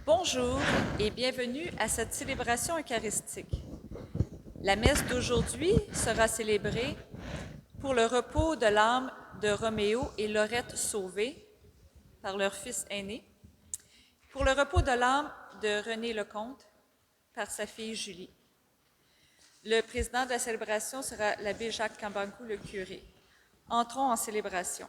Bonjour et bienvenue à cette célébration eucharistique. La messe d'aujourd'hui sera célébrée pour le repos de l'âme de Roméo et Laurette Sauvé par leur fils aîné, pour le repos de l'âme de René Lecomte par sa fille Julie. Le président de la célébration sera l'abbé Jacques Cambancou, le curé. Entrons en célébration.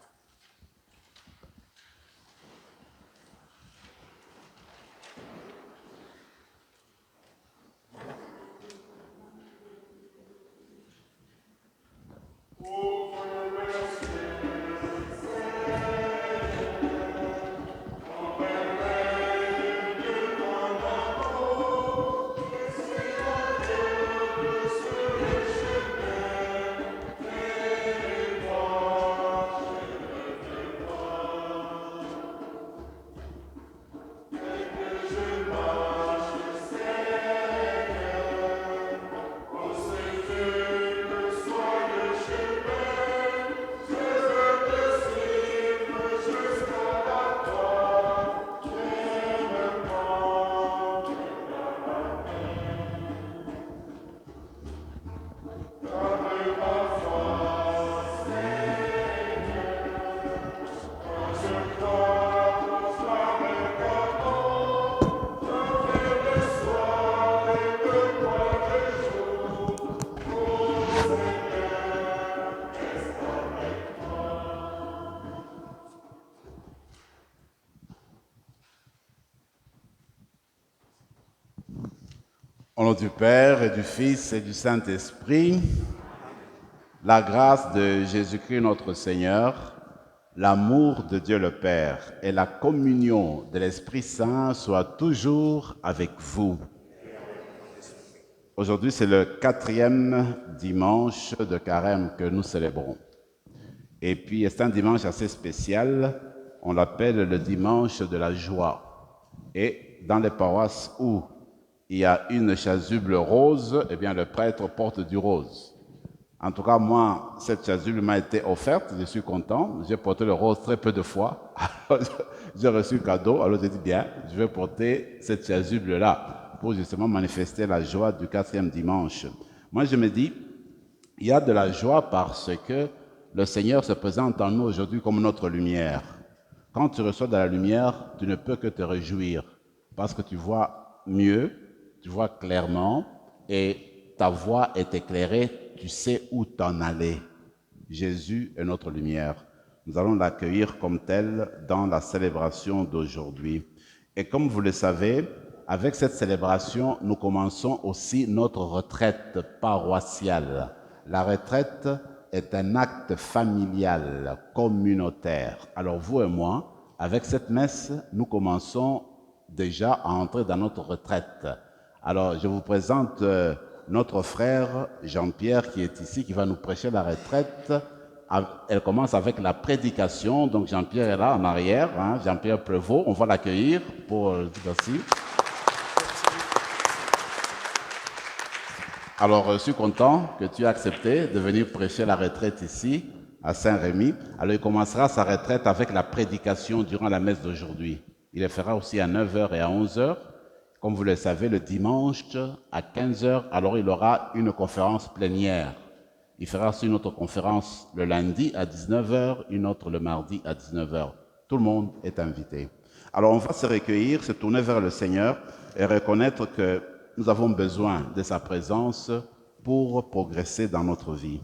Au nom du Père et du Fils et du Saint-Esprit, la grâce de Jésus-Christ notre Seigneur, l'amour de Dieu le Père et la communion de l'Esprit Saint soient toujours avec vous. Aujourd'hui, c'est le 4e dimanche de Carême que nous célébrons. Et puis, c'est un dimanche assez spécial. On l'appelle le dimanche de la joie. Et dans les paroisses où il y a une chasuble rose, eh bien, le prêtre porte du rose. En tout cas, moi, cette chasuble m'a été offerte, je suis content. J'ai porté le rose très peu de fois. Alors, j'ai reçu le cadeau, alors j'ai dit, bien, je vais porter cette chasuble-là pour justement manifester la joie du 4e dimanche. Moi, je me dis, il y a de la joie parce que le Seigneur se présente en nous aujourd'hui comme notre lumière. Quand tu reçois de la lumière, tu ne peux que te réjouir parce que tu vois mieux, tu vois clairement et ta voix est éclairée, tu sais où t'en aller. Jésus est notre lumière. Nous allons l'accueillir comme tel dans la célébration d'aujourd'hui. Et comme vous le savez, avec cette célébration, nous commençons aussi notre retraite paroissiale. La retraite est un acte familial, communautaire. Alors vous et moi, avec cette messe, nous commençons déjà à entrer dans notre retraite. Alors je vous présente notre frère Jean-Pierre qui est ici, qui va nous prêcher la retraite. Elle commence avec la prédication, donc Jean-Pierre est là en arrière, hein, Jean-Pierre Prévost, on va l'accueillir pour merci. Alors, je suis content que tu aies accepté de venir prêcher la retraite ici, à Saint-Rémy. Alors, il commencera sa retraite avec la prédication durant la messe d'aujourd'hui. Il le fera aussi à 9h et à 11h. Comme vous le savez, le dimanche à 15h, alors il aura une conférence plénière. Il fera aussi une autre conférence le lundi à 19h, une autre le mardi à 19h. Tout le monde est invité. Alors, on va se recueillir, se tourner vers le Seigneur et reconnaître que nous avons besoin de sa présence pour progresser dans notre vie.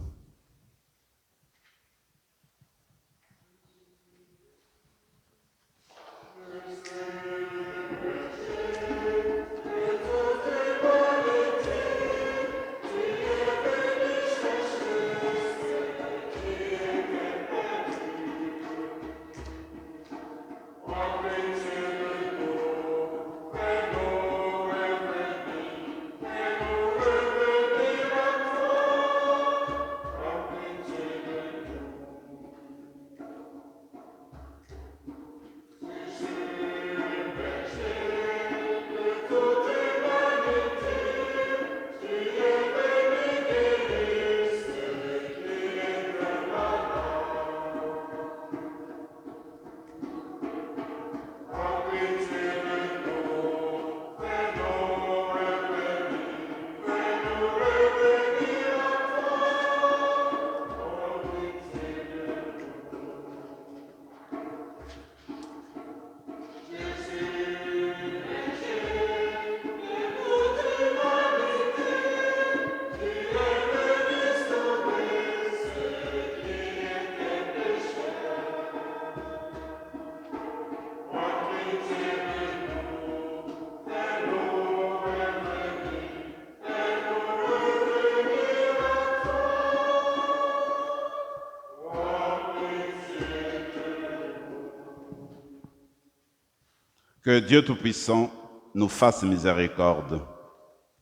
Que Dieu Tout-Puissant nous fasse miséricorde,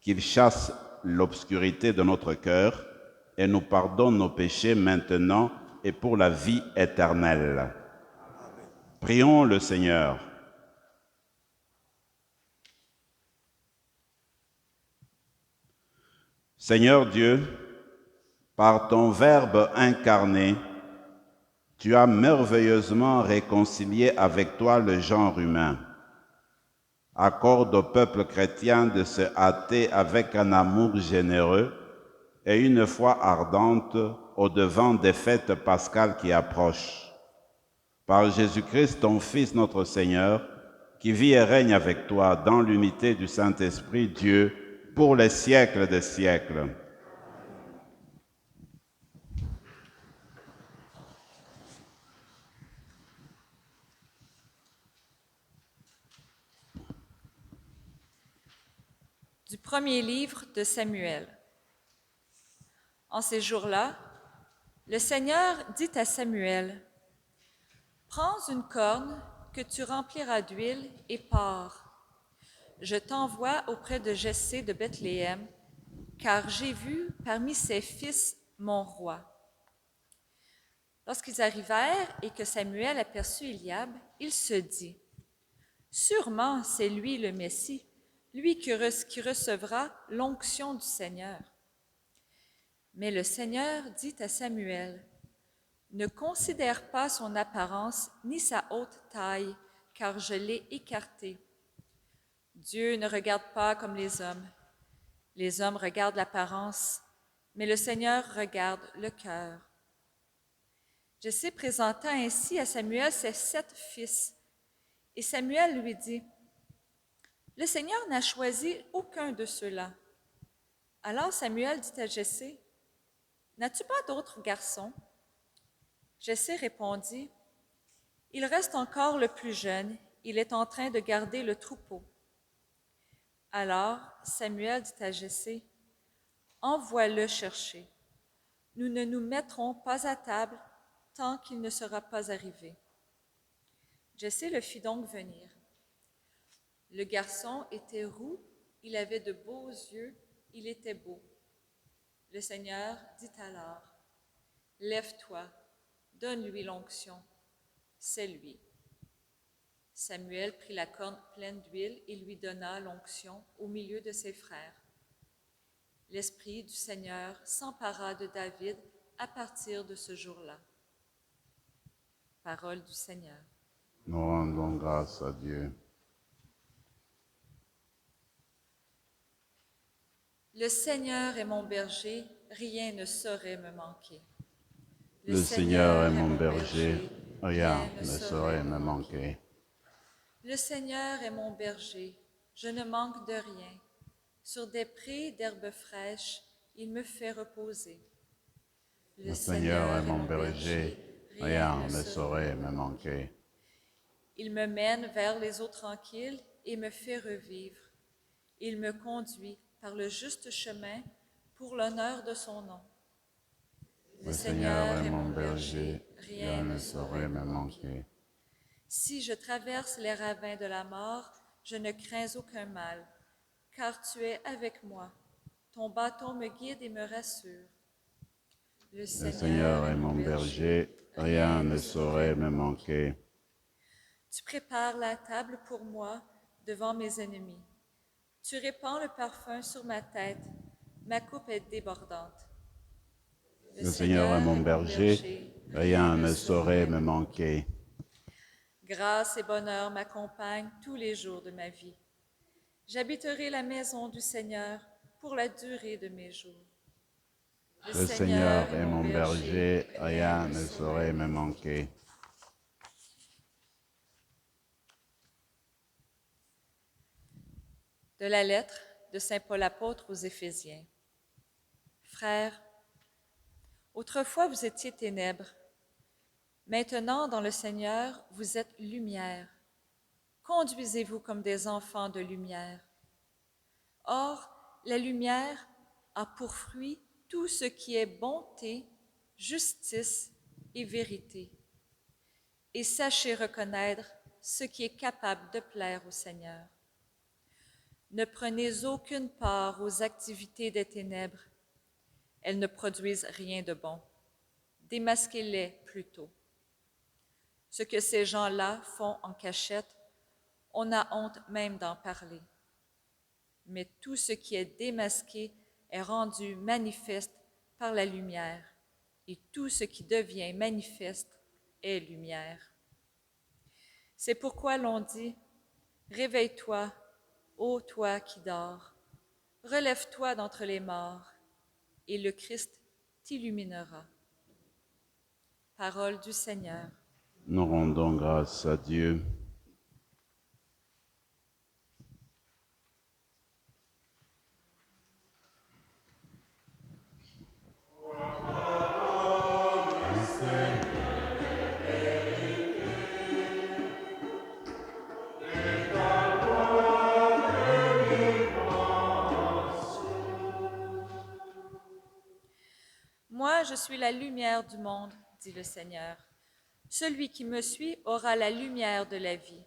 qu'il chasse l'obscurité de notre cœur et nous pardonne nos péchés maintenant et pour la vie éternelle. Prions le Seigneur. Seigneur Dieu, par ton Verbe incarné, tu as merveilleusement réconcilié avec toi le genre humain. Accorde au peuple chrétien de se hâter avec un amour généreux et une foi ardente au-devant des fêtes pascales qui approchent. Par Jésus-Christ, ton Fils, notre Seigneur, qui vit et règne avec toi dans l'unité du Saint-Esprit, Dieu, pour les siècles des siècles. Du premier livre de Samuel. En ces jours-là, le Seigneur dit à Samuel, « Prends une corne que tu rempliras d'huile et pars. Je t'envoie auprès de Jessé de Bethléem, car j'ai vu parmi ses fils mon roi. » Lorsqu'ils arrivèrent et que Samuel aperçut Éliab, il se dit, « Sûrement c'est lui le Messie, lui qui recevra l'onction du Seigneur. » Mais le Seigneur dit à Samuel, « Ne considère pas son apparence ni sa haute taille, car je l'ai écarté. Dieu ne regarde pas comme les hommes. Les hommes regardent l'apparence, mais le Seigneur regarde le cœur. » Jessé présenta ainsi à Samuel ses 7 fils, et Samuel lui dit, « Le Seigneur n'a choisi aucun de ceux-là. » Alors Samuel dit à Jessé, « N'as-tu pas d'autres garçons? » Jessé répondit, « Il reste encore le plus jeune, il est en train de garder le troupeau. » Alors Samuel dit à Jessé, « Envoie-le chercher. Nous ne nous mettrons pas à table tant qu'il ne sera pas arrivé. » Jessé le fit donc venir. Le garçon était roux, il avait de beaux yeux, il était beau. Le Seigneur dit alors, « Lève-toi, donne-lui l'onction, c'est lui. » Samuel prit la corne pleine d'huile et lui donna l'onction au milieu de ses frères. L'Esprit du Seigneur s'empara de David à partir de ce jour-là. Parole du Seigneur. Nous rendons grâce à Dieu. Le Seigneur est mon berger, rien ne saurait me manquer. Le Seigneur est mon berger, rien ne saurait me manquer. Le Seigneur est mon berger, je ne manque de rien. Sur des prés d'herbes fraîches, il me fait reposer. Le Seigneur est mon berger, rien ne saurait me manquer. Il me mène vers les eaux tranquilles et me fait revivre. Il me conduit par le juste chemin pour l'honneur de son nom. Le Seigneur est mon berger, rien ne saurait me manquer. Si je traverse les ravins de la mort, je ne crains aucun mal, car tu es avec moi. Ton bâton me guide et me rassure. Le Seigneur est mon berger, rien ne saurait me manquer. Tu prépares la table pour moi devant mes ennemis. Tu répands le parfum sur ma tête, ma coupe est débordante. Le Seigneur est mon berger, rien ne saurait me manquer. Grâce et bonheur m'accompagnent tous les jours de ma vie. J'habiterai la maison du Seigneur pour la durée de mes jours. Le Seigneur est mon berger, rien ne saurait me manquer. De la lettre de saint Paul apôtre aux Éphésiens. Frères, autrefois vous étiez ténèbres, maintenant dans le Seigneur vous êtes lumière. Conduisez-vous comme des enfants de lumière. Or, la lumière a pour fruit tout ce qui est bonté, justice et vérité. Et sachez reconnaître ce qui est capable de plaire au Seigneur. Ne prenez aucune part aux activités des ténèbres. Elles ne produisent rien de bon. Démasquez-les plutôt. Ce que ces gens-là font en cachette, on a honte même d'en parler. Mais tout ce qui est démasqué est rendu manifeste par la lumière, et tout ce qui devient manifeste est lumière. C'est pourquoi l'on dit, « Réveille-toi, ô toi qui dors, relève-toi d'entre les morts, et le Christ t'illuminera. » Parole du Seigneur. Nous rendons grâce à Dieu. Moi, je suis la lumière du monde, dit le Seigneur. Celui qui me suit aura la lumière de la vie.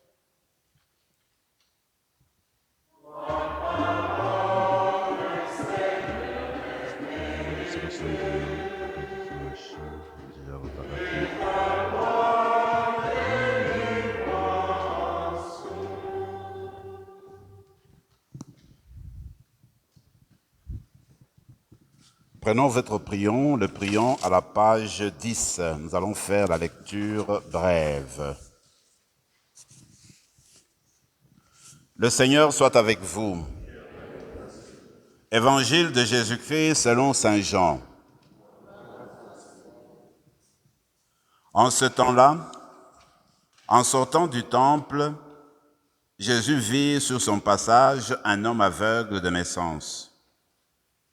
Prenons votre prion, le prion à la page 10. Nous allons faire la lecture brève. Le Seigneur soit avec vous. Évangile de Jésus-Christ selon saint Jean. En ce temps-là, en sortant du temple, Jésus vit sur son passage un homme aveugle de naissance.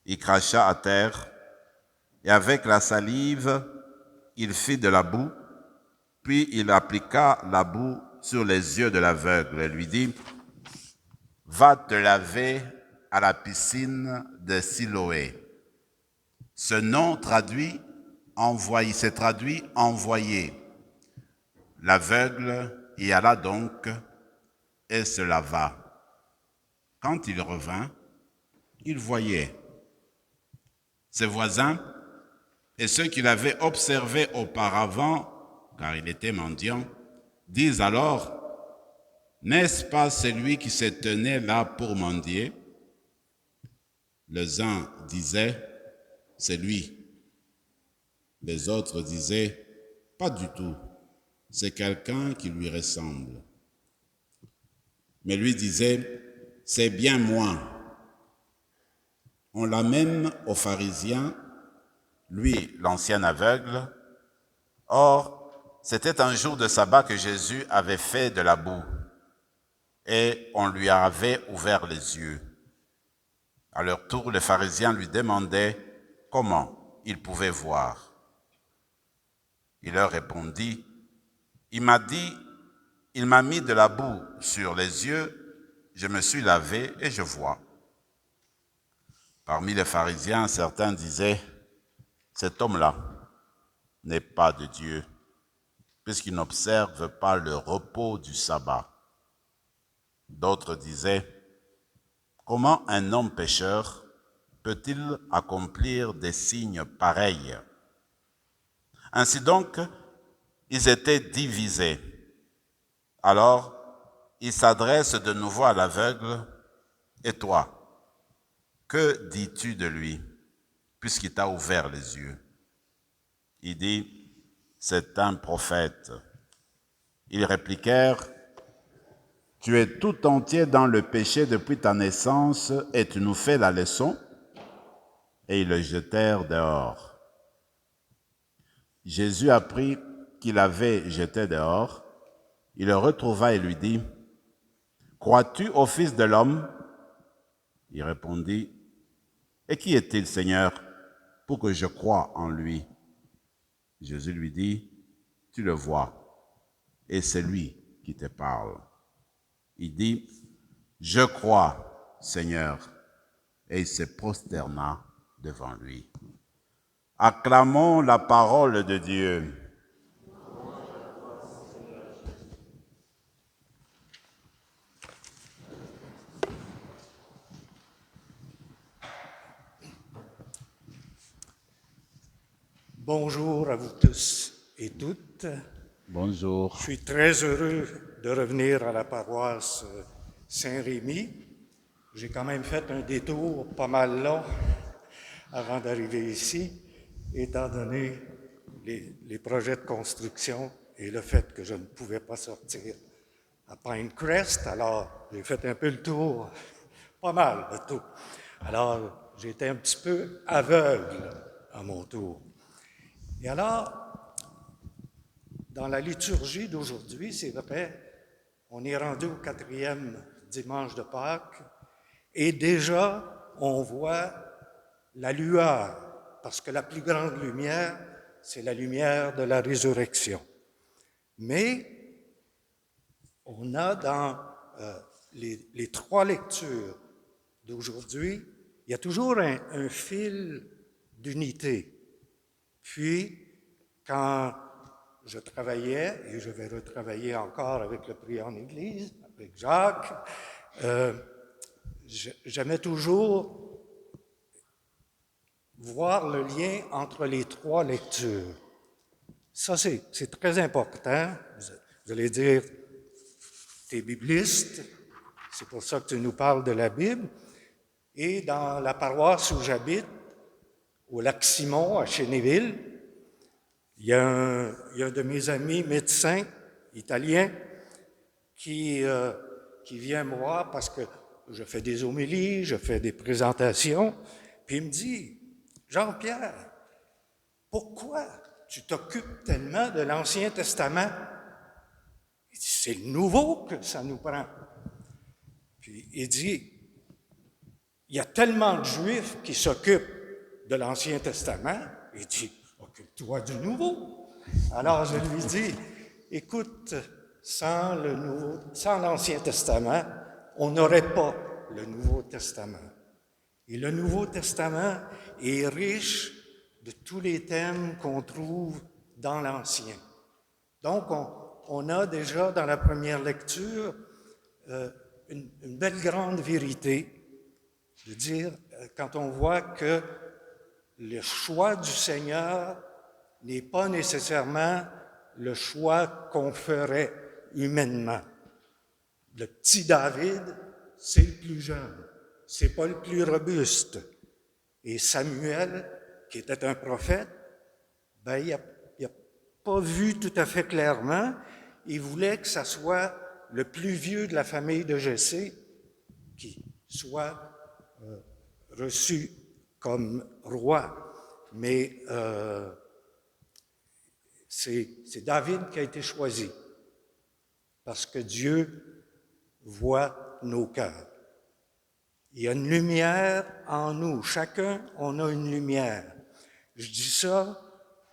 Il cracha à terre, et avec la salive, il fit de la boue, puis il appliqua la boue sur les yeux de l'aveugle et lui dit, « Va te laver à la piscine de Siloé. » Ce nom s'est traduit envoyé. L'aveugle y alla donc et se lava. Quand il revint, il voyait. Ses voisins et ceux qui l'avaient observé auparavant, car il était mendiant, disent alors, « N'est-ce pas celui qui se tenait là pour mendier ?» Les uns disaient, « C'est lui. » Les autres disaient, « Pas du tout, c'est quelqu'un qui lui ressemble. » Mais lui disait, « C'est bien moi. » On l'amène aux pharisiens, lui, l'ancien aveugle. Or, c'était un jour de sabbat que Jésus avait fait de la boue et on lui avait ouvert les yeux. À leur tour, les pharisiens lui demandaient comment il pouvait voir. Il leur répondit, « Il m'a mis de la boue sur les yeux, je me suis lavé et je vois. » Parmi les pharisiens, certains disaient, « Cet homme-là n'est pas de Dieu, puisqu'il n'observe pas le repos du sabbat. » D'autres disaient, « Comment un homme pécheur peut-il accomplir des signes pareils ?» Ainsi donc, ils étaient divisés. Alors, il s'adresse de nouveau à l'aveugle, « Et toi, que dis-tu de lui, puisqu'il t'a ouvert les yeux ?» Il dit, « C'est un prophète. » Ils répliquèrent, « Tu es tout entier dans le péché depuis ta naissance et tu nous fais la leçon ?» Et ils le jetèrent dehors. Jésus apprit qu'il avait jeté dehors. Il le retrouva et lui dit, « Crois-tu au Fils de l'homme ?» Il répondit, « Et qui est-il, Seigneur, pour que je croie en lui ?» Jésus lui dit, « Tu le vois, et c'est lui qui te parle. » Il dit, « Je crois, Seigneur. » Et il se prosterna devant lui. Acclamons la parole de Dieu. Bonjour à vous tous et toutes. Bonjour. Je suis très heureux de revenir à la paroisse Saint-Rémy. J'ai quand même fait un détour pas mal long avant d'arriver ici, étant donné les projets de construction et le fait que je ne pouvais pas sortir à Pinecrest. Alors, j'ai fait un peu le tour, pas mal de tout. Alors, j'étais un petit peu aveugle à mon tour. Et alors, dans la liturgie d'aujourd'hui, c'est vrai, on est rendu au 4e dimanche de Pâques et déjà, on voit la lueur, parce que la plus grande lumière, c'est la lumière de la résurrection. Mais on a dans les 3 lectures d'aujourd'hui, il y a toujours un fil d'unité. Puis, quand je travaillais, et je vais retravailler encore avec le prieur en Église, avec Jacques, j'aimais toujours voir le lien entre les 3 lectures. Ça, c'est très important. Vous allez dire, tu es bibliste, c'est pour ça que tu nous parles de la Bible. Et dans la paroisse où j'habite, au Lac-Simon, à Chénéville, il y a un de mes amis médecins italiens qui vient me voir parce que je fais des homélies, je fais des présentations, puis il me dit, « Jean-Pierre, pourquoi tu t'occupes tellement de l'Ancien Testament? » Il dit, « C'est le Nouveau que ça nous prend. » Puis il dit, « Il y a tellement de Juifs qui s'occupent de l'Ancien Testament. » Il dit, « Occupe-toi du Nouveau. » Alors je lui dis, « Écoute, sans l'Ancien Testament, on n'aurait pas le Nouveau Testament. Et le Nouveau Testament est riche de tous les thèmes qu'on trouve dans l'Ancien. Donc, on a déjà dans la première lecture une belle grande vérité de dire, quand on voit que le choix du Seigneur n'est pas nécessairement le choix qu'on ferait humainement. Le petit David, c'est le plus jeune, c'est pas le plus robuste. Et Samuel, qui était un prophète, ben, il n'a pas vu tout à fait clairement. Il voulait que ça soit le plus vieux de la famille de Jessé qui soit reçu comme roi. Mais c'est David qui a été choisi parce que Dieu voit nos cœurs. Il y a une lumière en nous. Chacun, on a une lumière. Je dis ça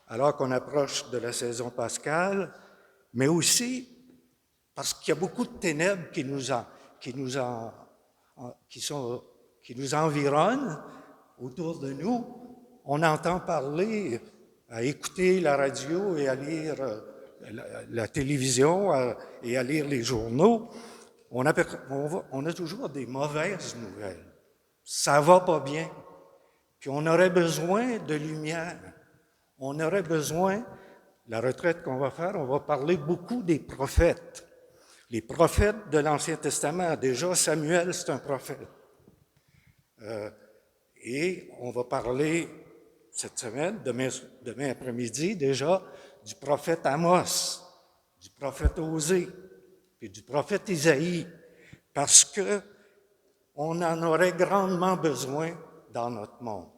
alors qu'on approche de la saison pascale, mais aussi parce qu'il y a beaucoup de ténèbres qui nous environnent autour de nous. On entend parler, à écouter la radio et à lire la télévision et à lire les journaux. On a toujours des mauvaises nouvelles. Ça va pas bien. Puis on aurait besoin de lumière. On aurait besoin, la retraite qu'on va faire, on va parler beaucoup des prophètes. Les prophètes de l'Ancien Testament. Déjà, Samuel, c'est un prophète. Et on va parler cette semaine, demain après-midi, déjà, du prophète Amos, du prophète Osée, et du prophète Isaïe, parce que on en aurait grandement besoin dans notre monde.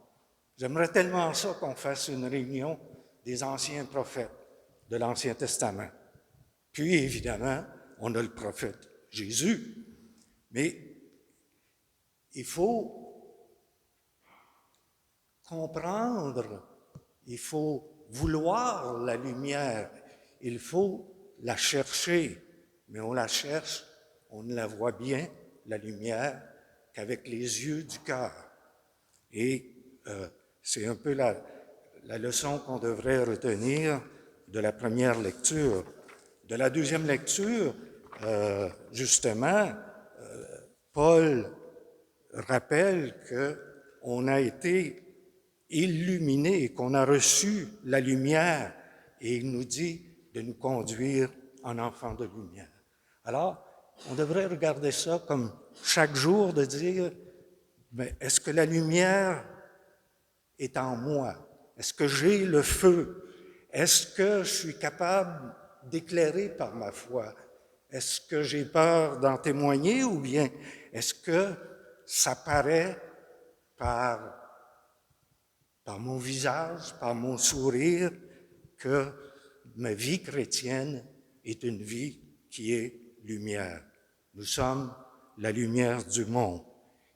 J'aimerais tellement ça qu'on fasse une réunion des anciens prophètes de l'Ancien Testament. Puis, évidemment, on a le prophète Jésus, mais il faut comprendre, il faut vouloir la lumière, il faut la chercher, mais on la cherche, on ne la voit bien, la lumière, qu'avec les yeux du cœur. Et c'est un peu la leçon qu'on devrait retenir de la première lecture. De la deuxième lecture, justement, Paul rappelle qu'on a été illuminés, qu'on a reçu la lumière, et il nous dit de nous conduire en enfants de lumière. Alors, on devrait regarder ça comme chaque jour de dire, mais est-ce que la lumière est en moi? Est-ce que j'ai le feu? Est-ce que je suis capable d'éclairer par ma foi? Est-ce que j'ai peur d'en témoigner ou bien est-ce que ça paraît par mon visage, par mon sourire, que ma vie chrétienne est une vie qui est lumière? Nous sommes la lumière du monde.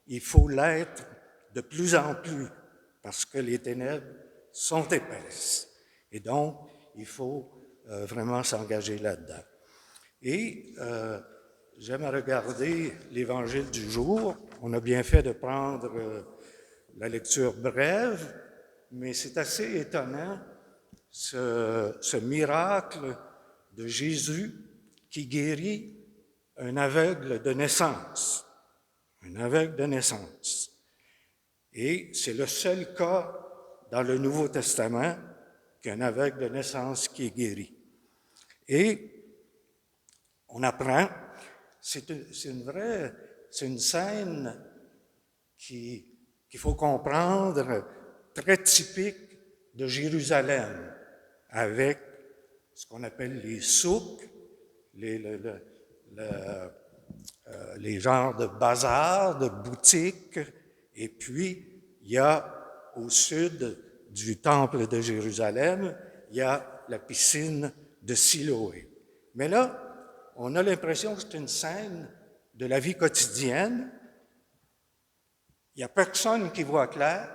Il faut l'être de plus en plus parce que les ténèbres sont épaisses. Et donc, il faut vraiment s'engager là-dedans. Et j'aime regarder l'Évangile du jour. On a bien fait de prendre la lecture brève, mais c'est assez étonnant, ce miracle de Jésus qui guérit un aveugle de naissance. Un aveugle de naissance. Et c'est le seul cas dans le Nouveau Testament qu'un aveugle de naissance qui est guéri. Et on apprend, c'est une scène qu'il faut comprendre, très typique de Jérusalem, avec ce qu'on appelle les souks, les genres de bazars, de boutiques, et puis il y a au sud du temple de Jérusalem, il y a la piscine de Siloé. Mais là, on a l'impression que c'est une scène de la vie quotidienne. Il n'y a personne qui voit clair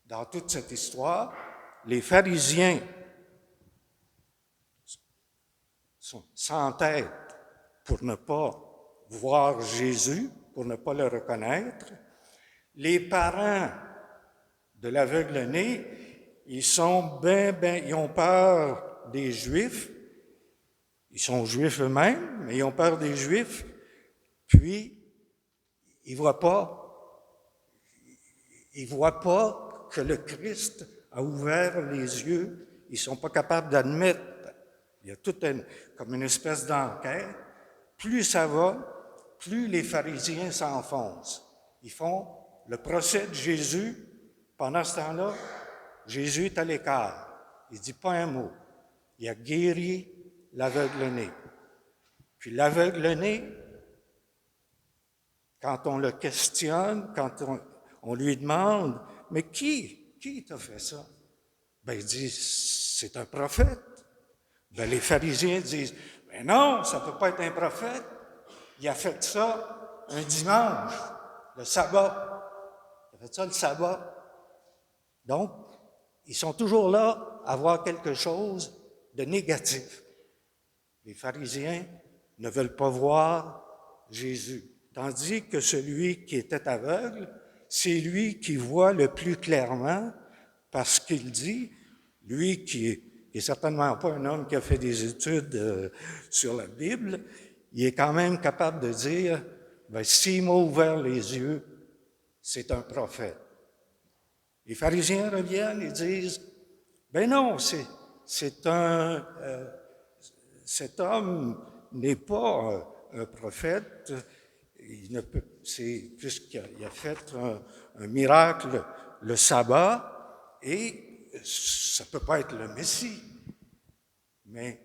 dans toute cette histoire. Les pharisiens s'entêtent pour ne pas voir Jésus, pour ne pas le reconnaître. Les parents de l'aveugle-né, ils ont peur des Juifs. Ils sont Juifs eux-mêmes, mais ils ont peur des Juifs. Puis, ils voient pas que le Christ a ouvert les yeux. Ils sont pas capables d'admettre. Il y a comme une espèce d'enquête. Plus ça va, plus les pharisiens s'enfoncent. Ils font le procès de Jésus. Pendant ce temps-là, Jésus est à l'écart. Il dit pas un mot. Il a guéri l'aveugle-né. Puis l'aveugle-né, quand on le questionne, quand on lui demande, « Mais qui t'a fait ça? » Ben, il dit, « C'est un prophète. » Ben, les pharisiens disent, « Mais non, ça ne peut pas être un prophète. Il a fait ça un dimanche, le sabbat. Il a fait ça le sabbat. » Donc, ils sont toujours là à voir quelque chose de négatif. Les pharisiens ne veulent pas voir Jésus, tandis que celui qui était aveugle, c'est lui qui voit le plus clairement, parce qu'il dit, lui qui est certainement pas un homme qui a fait des études sur la Bible, il est quand même capable de dire, ben, s'il m'a ouvert les yeux, c'est un prophète. Les pharisiens reviennent et disent, ben non, cet homme n'est pas un prophète, puisqu'il a fait un miracle le sabbat, et ça ne peut pas être le Messie. Mais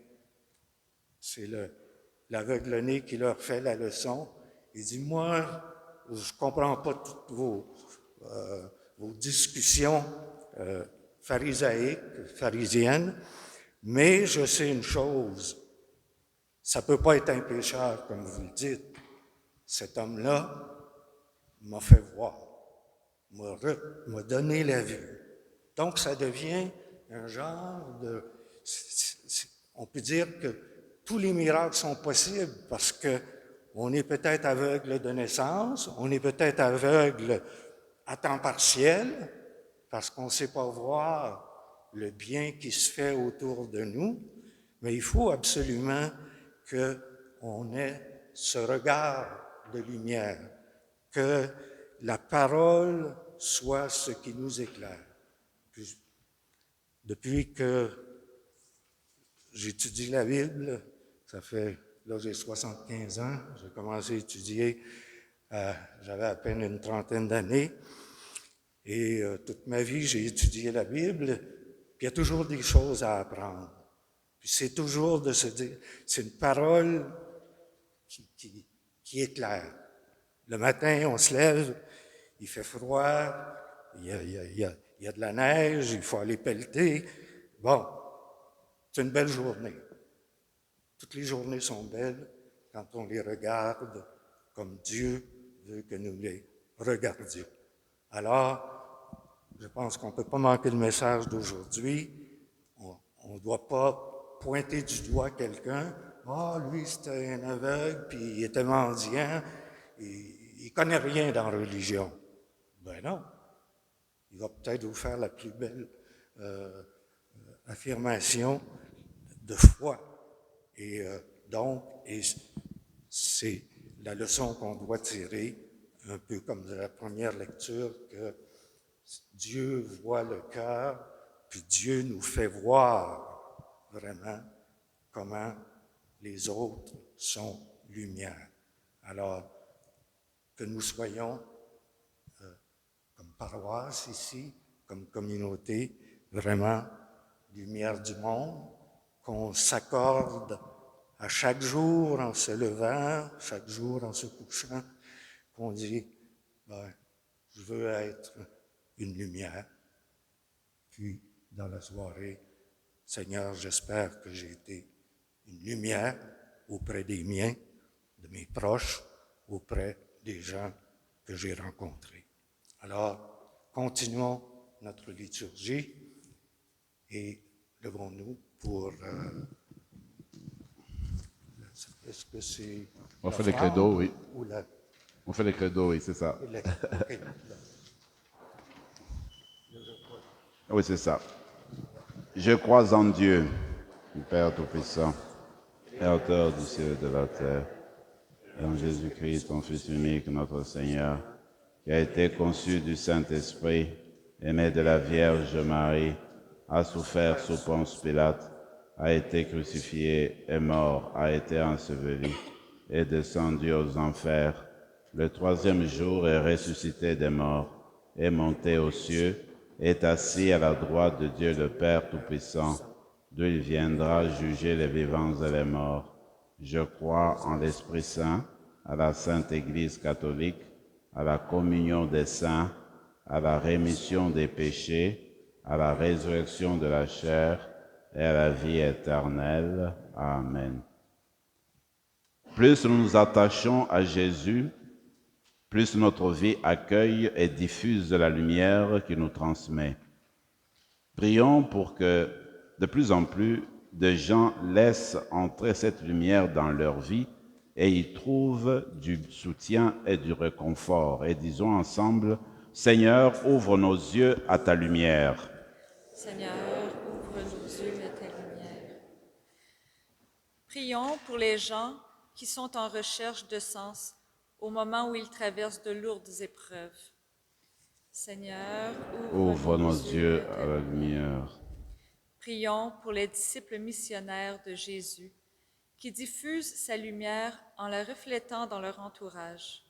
c'est l'aveugle-né qui leur fait la leçon. Il dit, moi, je ne comprends pas toutes vos discussions pharisiennes, mais je sais une chose, ça ne peut pas être un pécheur, comme vous le dites. Cet homme-là m'a fait voir, m'a donné la vue. Donc, ça devient un genre de... On peut dire que tous les miracles sont possibles parce qu'on est peut-être aveugle de naissance, on est peut-être aveugle à temps partiel, parce qu'on ne sait pas voir le bien qui se fait autour de nous, mais il faut absolument qu'on ait ce regard de lumière, que la parole soit ce qui nous éclaire. Puis, depuis que j'étudie la Bible, là j'ai 75 ans, j'ai commencé à étudier, j'avais à peine une trentaine d'années, et toute ma vie j'ai étudié la Bible, puis il y a toujours des choses à apprendre. Puis c'est toujours de se dire, c'est une parole qui éclaire. Le matin, on se lève, il fait froid, il y a de la neige, il faut aller pelleter. Bon, c'est une belle journée. Toutes les journées sont belles quand on les regarde comme Dieu veut que nous les regardions. Alors, je pense qu'on ne peut pas manquer le message d'aujourd'hui. On ne doit pas pointer du doigt quelqu'un. « Ah, lui, c'était un aveugle, puis il était mendiant, il ne connaît rien dans la religion. » Ben non. Il va peut-être vous faire la plus belle affirmation de foi. Et donc, c'est la leçon qu'on doit tirer, un peu comme de la première lecture, que Dieu voit le cœur, puis Dieu nous fait voir vraiment comment les autres sont lumière. Alors, que nous soyons comme paroisse ici, comme communauté, vraiment lumière du monde, qu'on s'accorde à chaque jour en se levant, chaque jour en se couchant, qu'on dit, je veux être une lumière. Puis, dans la soirée, Seigneur, j'espère que j'ai été une lumière auprès des miens, de mes proches, auprès des gens que j'ai rencontrés. Alors, continuons notre liturgie et levons-nous pour... est-ce que c'est... On fait les credos, oui. Ou la... On fait les credos, oui, c'est ça. Okay. Oui, c'est ça. Je crois en Dieu, le Père Tout-Puissant, Créateur du ciel et de la terre, et en Jésus-Christ, ton Fils unique, notre Seigneur, qui a été conçu du Saint-Esprit, né de la Vierge Marie, a souffert sous Ponce Pilate, a été crucifié, est mort, a été enseveli, est descendu aux enfers. Le troisième jour est ressuscité des morts, est monté aux cieux, est assis à la droite de Dieu le Père Tout-Puissant, d'où il viendra juger les vivants et les morts. Je crois en l'Esprit Saint, à la Sainte Église catholique, à la communion des saints, à la rémission des péchés, à la résurrection de la chair et à la vie éternelle. Amen. Plus nous nous attachons à Jésus, plus notre vie accueille et diffuse la lumière qu'il nous transmet. Prions pour que de plus en plus de gens laissent entrer cette lumière dans leur vie et y trouvent du soutien et du réconfort. Et disons ensemble, Seigneur, ouvre nos yeux à ta lumière. Seigneur, ouvre nos yeux à ta lumière. Prions pour les gens qui sont en recherche de sens au moment où ils traversent de lourdes épreuves. Seigneur, ouvre nos yeux à la lumière. Prions pour les disciples missionnaires de Jésus qui diffusent sa lumière en la reflétant dans leur entourage.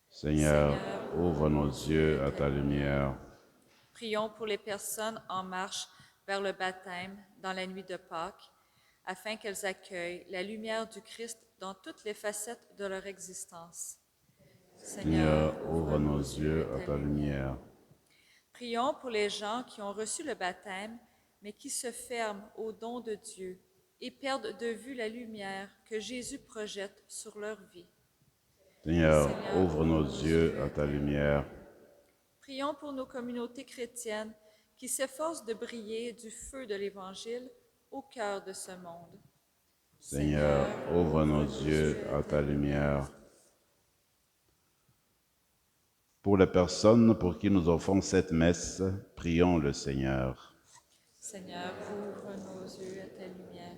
Seigneur, ouvre nos yeux à ta lumière. Prions pour les personnes en marche vers le baptême dans la nuit de Pâques, afin qu'elles accueillent la lumière du Christ dans toutes les facettes de leur existence. Seigneur, ouvre nos yeux à ta lumière. Prions pour les gens qui ont reçu le baptême, mais qui se ferment au don de Dieu et perdent de vue la lumière que Jésus projette sur leur vie. Seigneur, ouvre nos yeux à ta lumière. Prions pour nos communautés chrétiennes qui s'efforcent de briller du feu de l'Évangile au cœur de ce monde. Seigneur, ouvre nos yeux à ta lumière. Pour les personnes pour qui nous offrons cette messe, prions le Seigneur. Seigneur, ouvre nos yeux à ta lumière.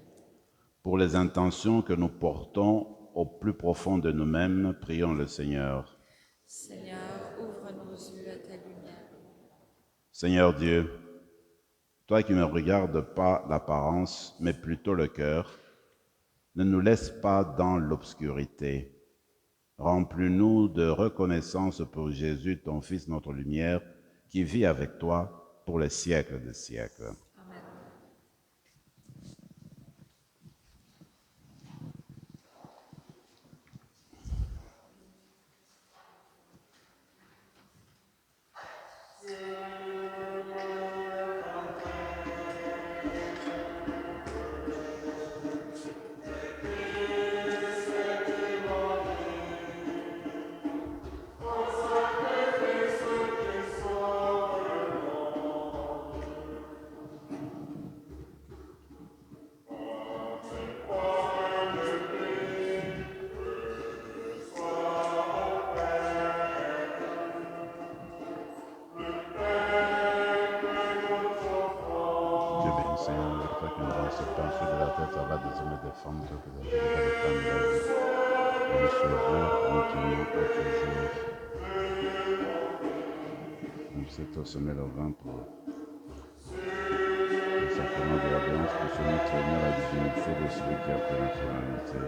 Pour les intentions que nous portons au plus profond de nous-mêmes, prions le Seigneur. Seigneur, ouvre nos yeux à ta lumière. Seigneur Dieu, toi qui ne regardes pas l'apparence, mais plutôt le cœur, ne nous laisse pas dans l'obscurité. Remplis-nous de reconnaissance pour Jésus, ton Fils, notre lumière, qui vit avec toi pour les siècles des siècles. Amen. Dieu béni, Seigneur, avec toi qui nous donne ce pain sur de la tête, à la deuxième et défendre, que vous avez dans le pain de la vie. Et le sauveur, maintenant et toujours. Nous sommes au sommet le vin pour le sacrement de l'alliance, pour se mettre à la divinité de celui qui a pris notre humanité.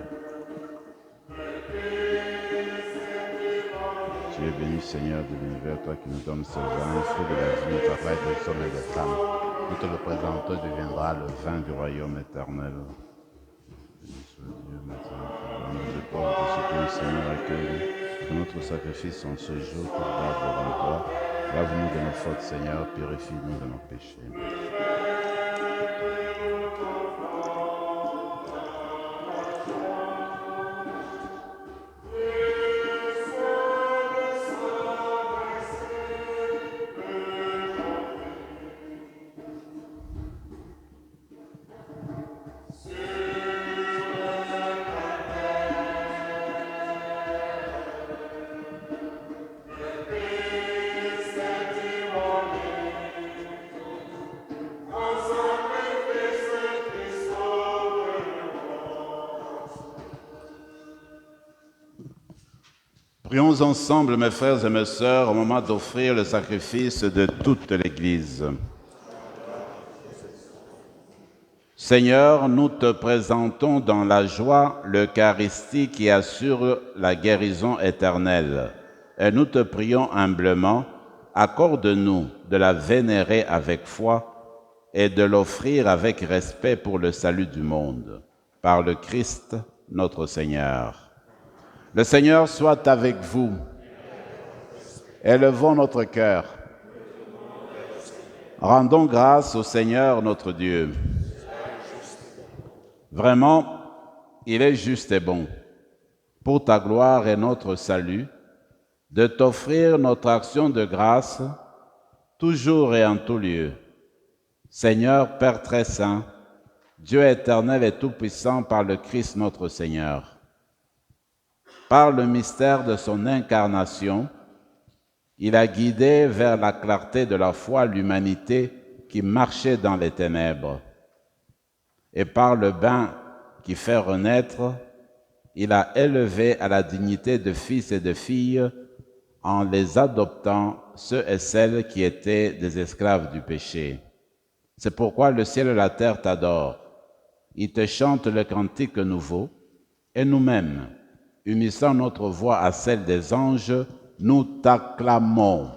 Tu es béni, Seigneur de l'univers, toi qui nous donnes ce vin, fruit de la vie, papa et des hommes et des femmes. Nous te le présentons, deviendra le vin du royaume éternel. Béni soit Dieu, maintenant, nous de toi, de ce que le Seigneur accueille, que notre sacrifice en ce jour te garde devant toi. Lave-nous de nos fautes, Seigneur, purifie-nous de nos péchés. Prions ensemble, mes frères et mes sœurs, au moment d'offrir le sacrifice de toute l'Église. Seigneur, nous te présentons dans la joie l'Eucharistie qui assure la guérison éternelle. Et nous te prions humblement, accorde-nous de la vénérer avec foi et de l'offrir avec respect pour le salut du monde. Par le Christ, notre Seigneur. Le Seigneur soit avec vous. Élevons notre cœur. Rendons grâce au Seigneur notre Dieu. Vraiment, il est juste et bon, pour ta gloire et notre salut, de t'offrir notre action de grâce, toujours et en tout lieu. Seigneur, Père très saint, Dieu éternel et tout-puissant par le Christ notre Seigneur. Par le mystère de son incarnation, il a guidé vers la clarté de la foi l'humanité qui marchait dans les ténèbres. Et par le bain qui fait renaître, il a élevé à la dignité de fils et de filles en les adoptant ceux et celles qui étaient des esclaves du péché. C'est pourquoi le ciel et la terre t'adorent. Ils te chantent le cantique nouveau, et nous-mêmes, unissant notre voix à celle des anges, nous t'acclamons.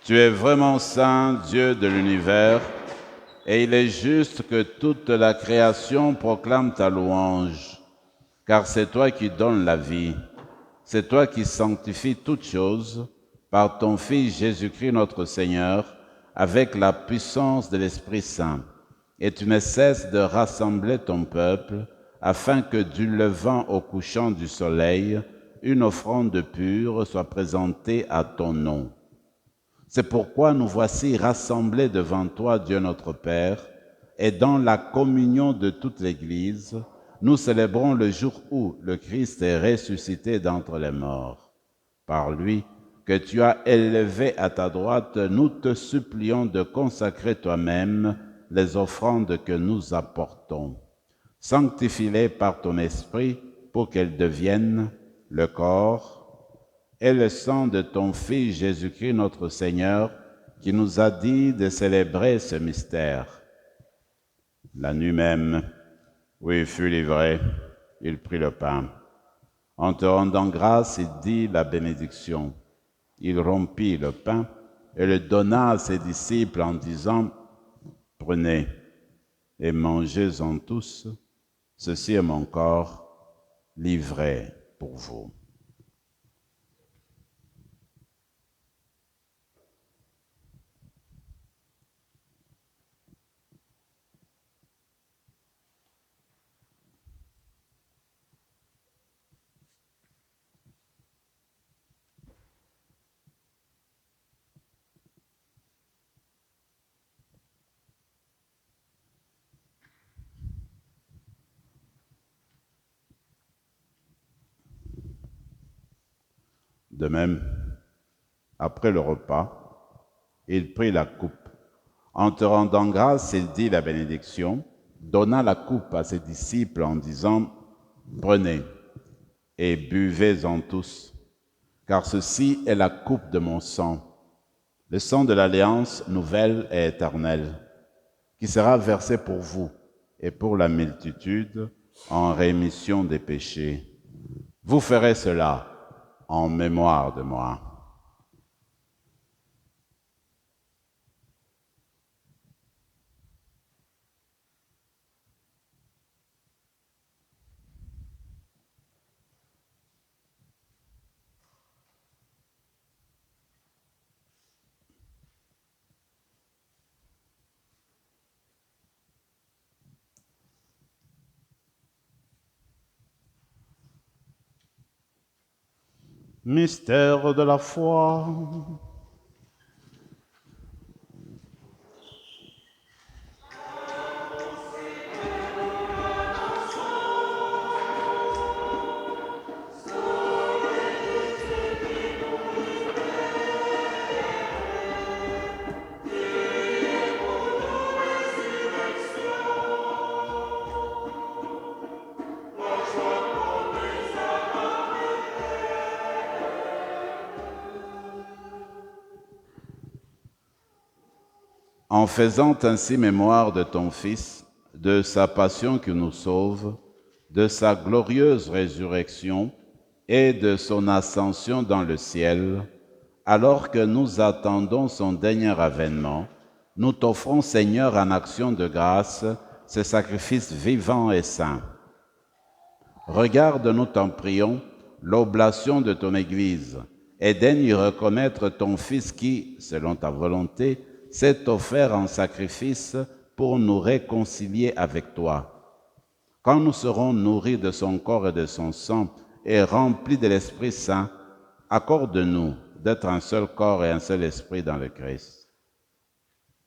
Tu es vraiment saint, Dieu de l'univers, et il est juste que toute la création proclame ta louange, car c'est toi qui donnes la vie, c'est toi qui sanctifies toutes choses par ton Fils Jésus-Christ notre Seigneur, avec la puissance de l'Esprit Saint. Et tu ne cesses de rassembler ton peuple, afin que du levant au couchant du soleil, une offrande pure soit présentée à ton nom. C'est pourquoi nous voici rassemblés devant toi, Dieu notre Père, et dans la communion de toute l'Église, nous célébrons le jour où le Christ est ressuscité d'entre les morts. Par lui, que tu as élevé à ta droite, nous te supplions de consacrer toi-même les offrandes que nous apportons. Sanctifie-les par ton Esprit pour qu'elles deviennent le corps et le sang de ton Fils Jésus-Christ notre Seigneur, qui nous a dit de célébrer ce mystère. La nuit même, où il fut livré, il prit le pain. En te rendant grâce, il dit la bénédiction. Il rompit le pain et le donna à ses disciples en disant, « Prenez et mangez-en tous, ceci est mon corps livré pour vous. » De même, après le repas, il prit la coupe. En te rendant grâce, il dit la bénédiction, donna la coupe à ses disciples en disant, « Prenez et buvez-en tous, car ceci est la coupe de mon sang, le sang de l'alliance nouvelle et éternelle, qui sera versé pour vous et pour la multitude en rémission des péchés. Vous ferez cela en mémoire de moi. » Mystère de la foi. En faisant ainsi mémoire de ton Fils, de sa passion qui nous sauve, de sa glorieuse résurrection et de son ascension dans le ciel, alors que nous attendons son dernier avènement, nous t'offrons, Seigneur, en action de grâce, ce sacrifice vivant et saint. Regarde, nous t'en prions, l'oblation de ton Église, et daigne y reconnaître ton Fils qui, selon ta volonté, s'est offert en sacrifice pour nous réconcilier avec toi. Quand nous serons nourris de son corps et de son sang et remplis de l'Esprit Saint, accorde-nous d'être un seul corps et un seul esprit dans le Christ.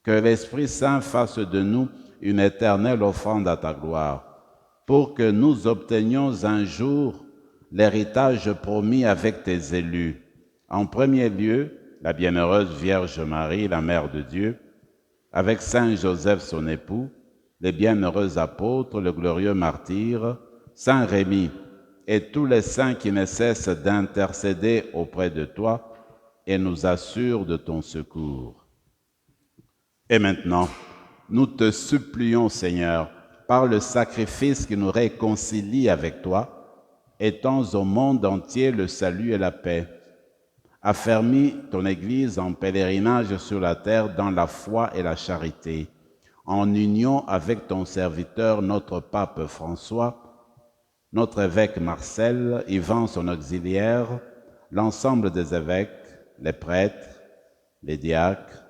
Que l'Esprit Saint fasse de nous une éternelle offrande à ta gloire, pour que nous obtenions un jour l'héritage promis avec tes élus. En premier lieu, la bienheureuse Vierge Marie, la Mère de Dieu, avec Saint Joseph son époux, les bienheureux apôtres, le glorieux martyr, Saint Rémy et tous les saints qui ne cessent d'intercéder auprès de toi et nous assurent de ton secours. Et maintenant, nous te supplions, Seigneur, par le sacrifice qui nous réconcilie avec toi, étends au monde entier le salut et la paix. Affermis ton Église en pèlerinage sur la terre dans la foi et la charité, en union avec ton serviteur, notre pape François, notre évêque Marcel, Yvan son auxiliaire, l'ensemble des évêques, les prêtres, les diacres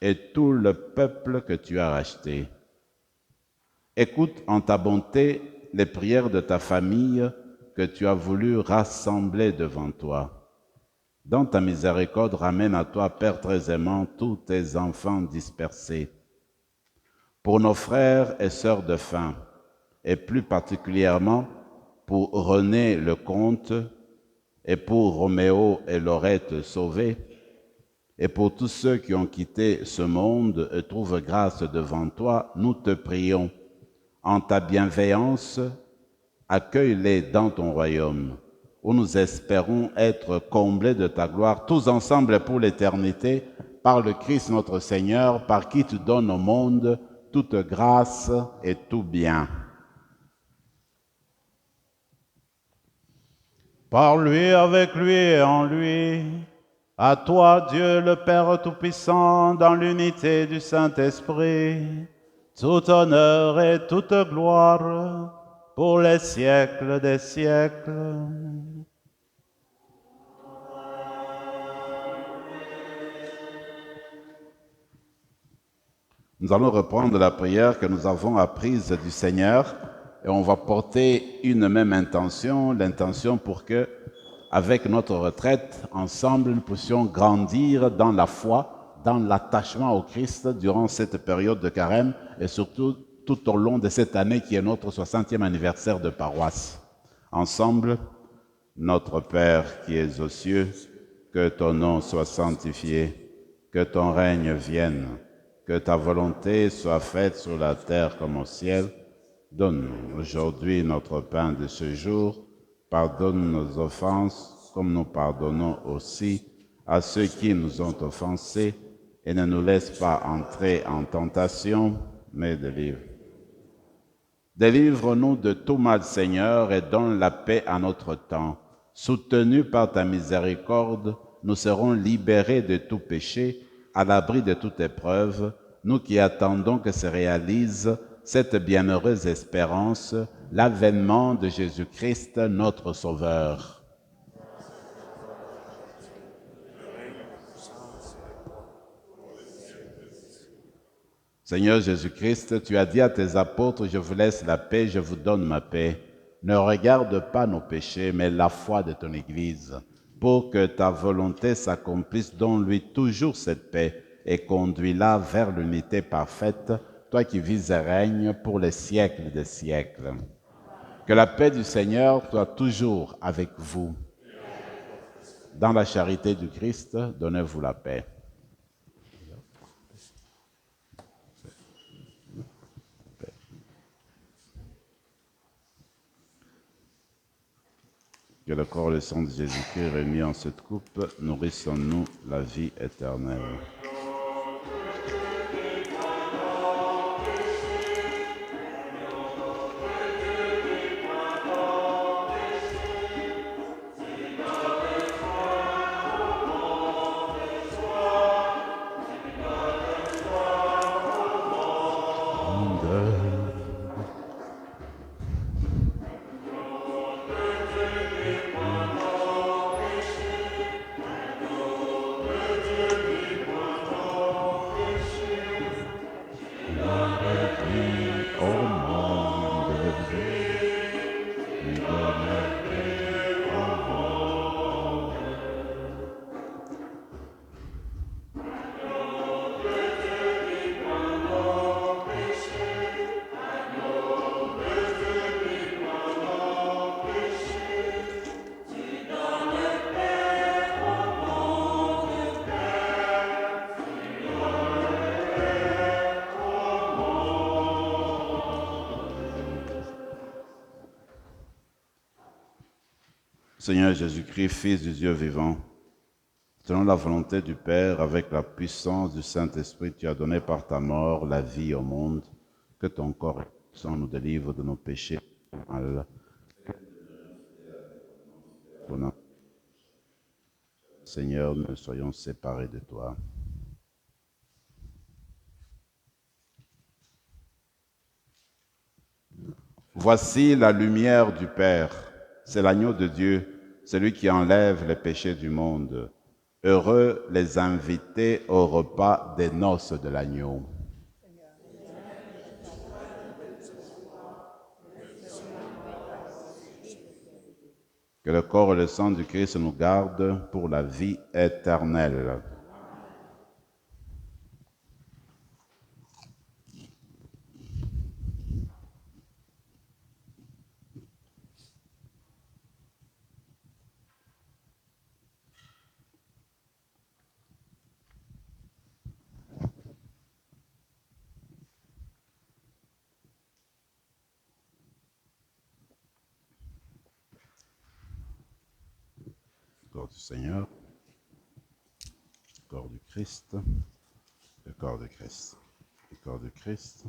et tout le peuple que tu as racheté. Écoute en ta bonté les prières de ta famille que tu as voulu rassembler devant toi. Dans ta miséricorde, ramène à toi, Père très aimant, tous tes enfants dispersés. Pour nos frères et sœurs de faim, et plus particulièrement pour René le comte, et pour Roméo et Laurette sauvés, et pour tous ceux qui ont quitté ce monde et trouvent grâce devant toi, nous te prions, en ta bienveillance, accueille-les dans ton royaume, où nous espérons être comblés de ta gloire, tous ensemble pour l'éternité, par le Christ notre Seigneur, par qui tu donnes au monde toute grâce et tout bien. Par lui, avec lui et en lui, à toi, Dieu le Père Tout-Puissant, dans l'unité du Saint-Esprit, tout honneur et toute gloire, pour les siècles des siècles. Nous allons reprendre la prière que nous avons apprise du Seigneur et on va porter une même intention, l'intention pour que, avec notre retraite, ensemble, nous puissions grandir dans la foi, dans l'attachement au Christ durant cette période de carême et surtout tout au long de cette année qui est notre 60e anniversaire de paroisse. Ensemble, notre Père qui es aux cieux, que ton nom soit sanctifié, que ton règne vienne, que ta volonté soit faite sur la terre comme au ciel. Donne-nous aujourd'hui notre pain de ce jour. Pardonne nos offenses, comme nous pardonnons aussi à ceux qui nous ont offensés, et ne nous laisse pas entrer en tentation, mais délivre-nous de tout mal, Seigneur, et donne la paix à notre temps. Soutenus par ta miséricorde, nous serons libérés de tout péché, à l'abri de toute épreuve, nous qui attendons que se réalise cette bienheureuse espérance, l'avènement de Jésus-Christ, notre Sauveur. Seigneur Jésus-Christ, tu as dit à tes apôtres, je vous laisse la paix, je vous donne ma paix. Ne regarde pas nos péchés, mais la foi de ton Église, pour que ta volonté s'accomplisse, donne-lui toujours cette paix et conduis-la vers l'unité parfaite, toi qui vis et règnes pour les siècles des siècles. Que la paix du Seigneur soit toujours avec vous. Dans la charité du Christ, donnez-vous la paix. Que le corps et le sang de Jésus-Christ réunis en cette coupe nourrissent en nous la vie éternelle. Seigneur Jésus-Christ, Fils du Dieu vivant, selon la volonté du Père, avec la puissance du Saint-Esprit, tu as donné par ta mort la vie au monde, que ton corps et ton sang nous délivre de nos péchés. Seigneur, nous soyons séparés de toi. Voici la lumière du Père, c'est l'agneau de Dieu, celui qui enlève les péchés du monde. Heureux les invités au repas des noces de l'agneau. Que le corps et le sang du Christ nous gardent pour la vie éternelle. Le corps du Seigneur, le corps du Christ, le corps du Christ, le corps du Christ,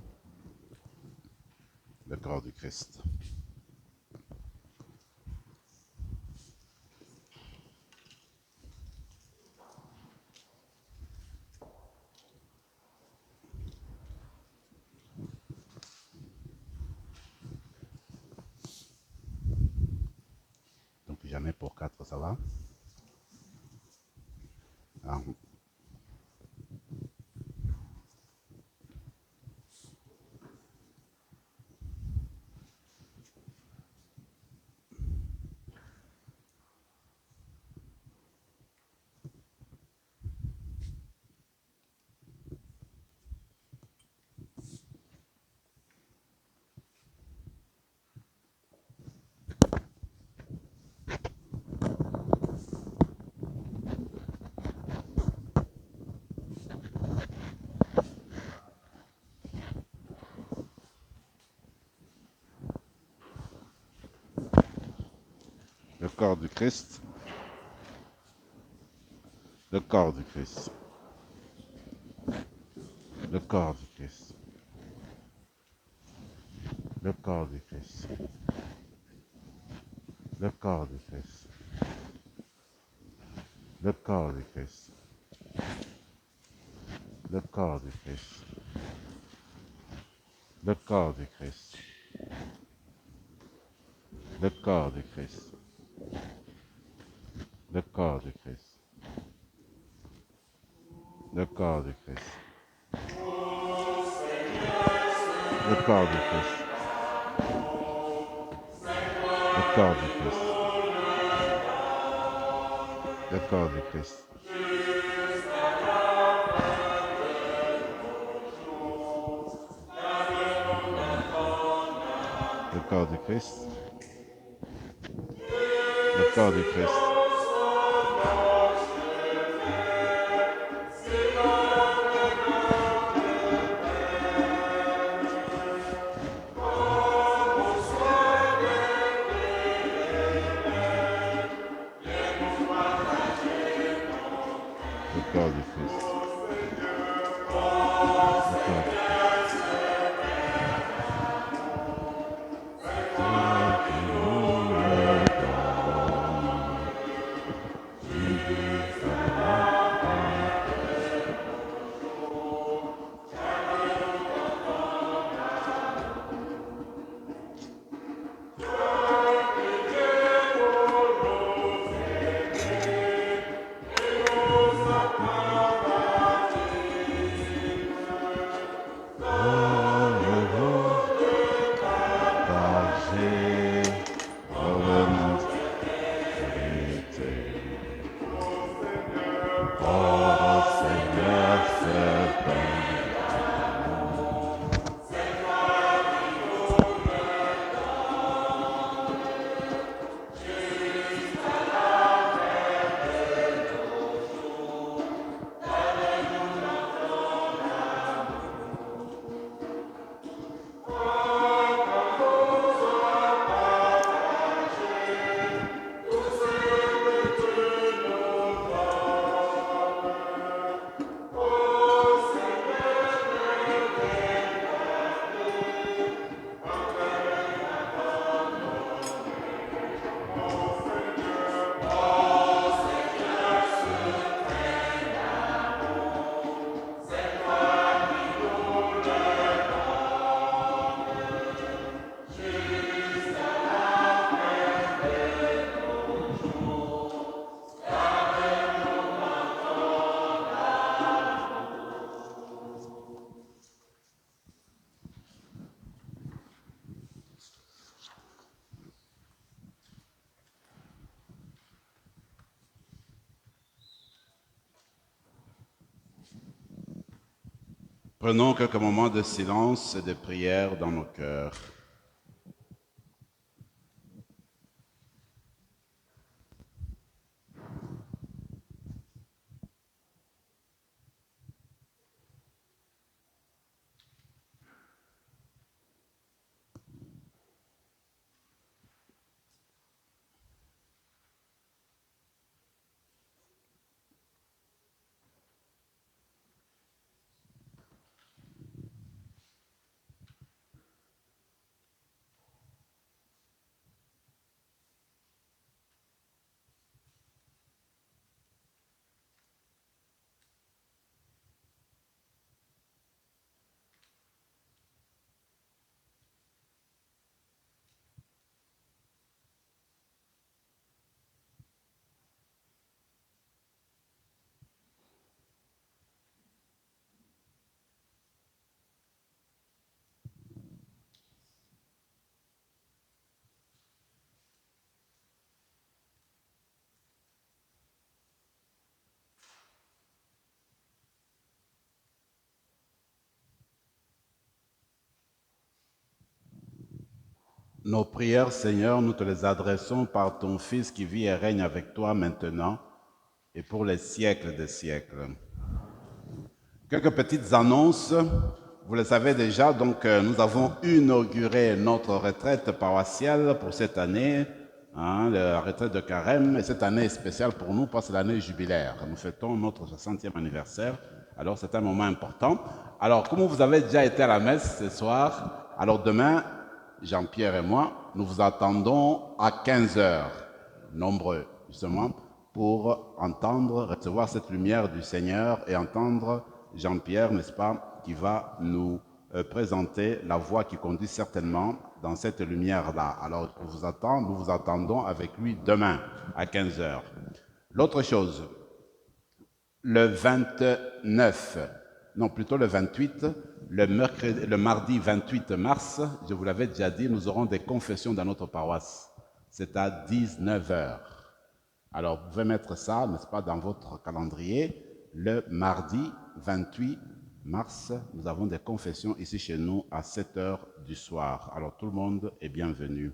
le corps du Christ. Donc j'en ai pour 4, ça va? Ah. Le corps du Christ, le corps du Christ, le corps du Christ, le corps du Christ, le corps du Christ, le corps du Christ, le corps du Christ, le corps du Christ, le corps du Christ, le corps du Christ, le corps du Christ, le corps du Christ, le corps du Christ, le corps du Christ, le corps du Christ, le corps du Christ, le corps du Christ, le corps du Prenons quelques moments de silence et de prière dans nos cœurs. Nos prières, Seigneur, nous te les adressons par ton Fils qui vit et règne avec toi maintenant et pour les siècles des siècles. Quelques petites annonces. Vous le savez déjà, donc nous avons inauguré notre retraite paroissiale pour cette année, la retraite de Carême, et cette année est spéciale pour nous parce que c'est l'année jubilaire. Nous fêtons notre 60e anniversaire, alors c'est un moment important. Alors, comme vous avez déjà été à la messe ce soir, alors demain, Jean-Pierre et moi, nous vous attendons à 15 heures, nombreux, justement, pour entendre, recevoir cette lumière du Seigneur et entendre Jean-Pierre, n'est-ce pas, qui va nous présenter la voie qui conduit certainement dans cette lumière-là. Alors, nous vous attendons avec lui demain à 15 heures. L'autre chose, le 29, non plutôt le 28, le mardi 28 mars, je vous l'avais déjà dit, nous aurons des confessions dans notre paroisse. C'est à 19 heures. Alors, vous pouvez mettre ça, n'est-ce pas, dans votre calendrier. Le mardi 28 mars, nous avons des confessions ici chez nous à 7 heures du soir. Alors, tout le monde est bienvenu.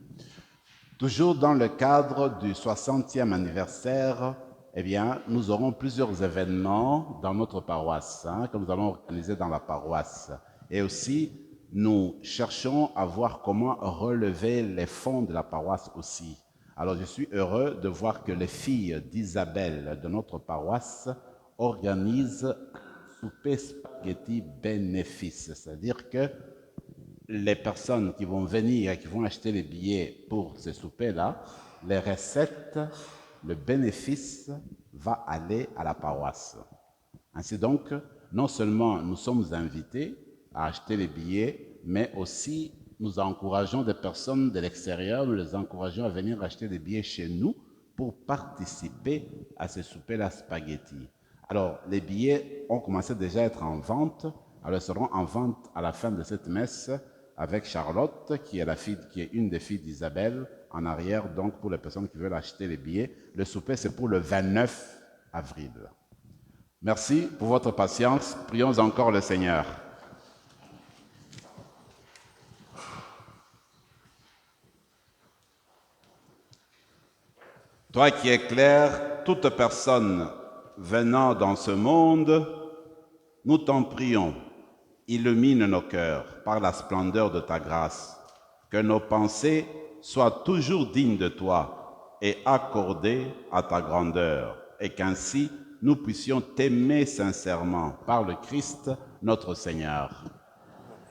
Toujours dans le cadre du 60e anniversaire, eh bien, nous aurons plusieurs événements dans notre paroisse, que nous allons organiser dans la paroisse. Et aussi, nous cherchons à voir comment relever les fonds de la paroisse aussi. Alors, je suis heureux de voir que les filles d'Isabelle de notre paroisse organisent un souper spaghetti bénéfice. C'est-à-dire que les personnes qui vont venir et qui vont acheter les billets pour ce souper-là, les recettes, le bénéfice va aller à la paroisse. Ainsi donc, non seulement nous sommes invités à acheter les billets, mais aussi nous encourageons des personnes de l'extérieur, nous les encourageons à venir acheter des billets chez nous pour participer à ce souper-là spaghetti. Alors, les billets ont commencé déjà à être en vente. Alors, ils seront en vente à la fin de cette messe avec Charlotte, qui est une des filles d'Isabelle, en arrière, donc pour les personnes qui veulent acheter les billets. Le souper, c'est pour le 29 avril. Merci pour votre patience. Prions encore le Seigneur. Toi qui éclaires toute personne venant dans ce monde, nous t'en prions. Illumine nos cœurs par la splendeur de ta grâce, que nos pensées soient toujours dignes de toi et accordées à ta grandeur, et qu'ainsi nous puissions t'aimer sincèrement par le Christ notre Seigneur.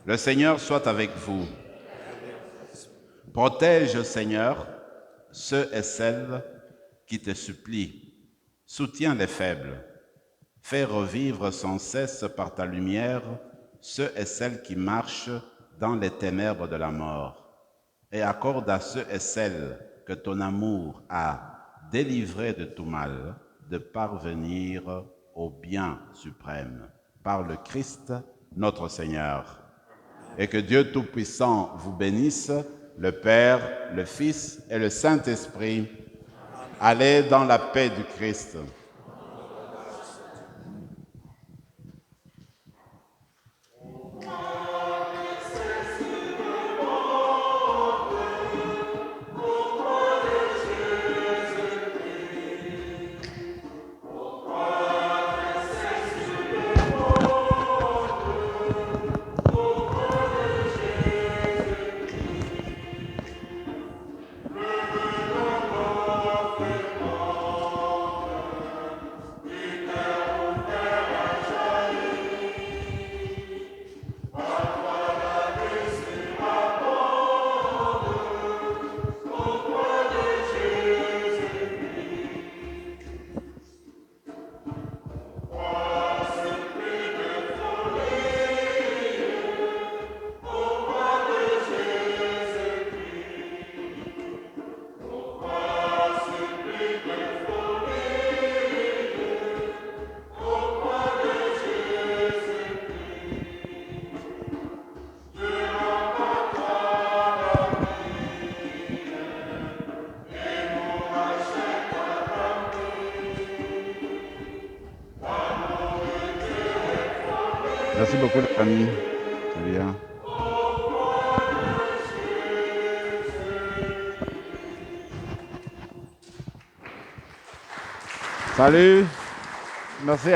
Le Seigneur soit avec vous. Protège, Seigneur, ceux et celles qui te supplient. Soutiens les faibles. Fais revivre sans cesse par ta lumière ceux et celles qui marchent dans les ténèbres de la mort. Et accorde à ceux et celles que ton amour a délivrés de tout mal de parvenir au bien suprême par le Christ notre Seigneur. Et que Dieu Tout-Puissant vous bénisse, le Père, le Fils et le Saint-Esprit. Allez dans la paix du Christ. Merci beaucoup, les amis. C'est bien. Salut. Merci à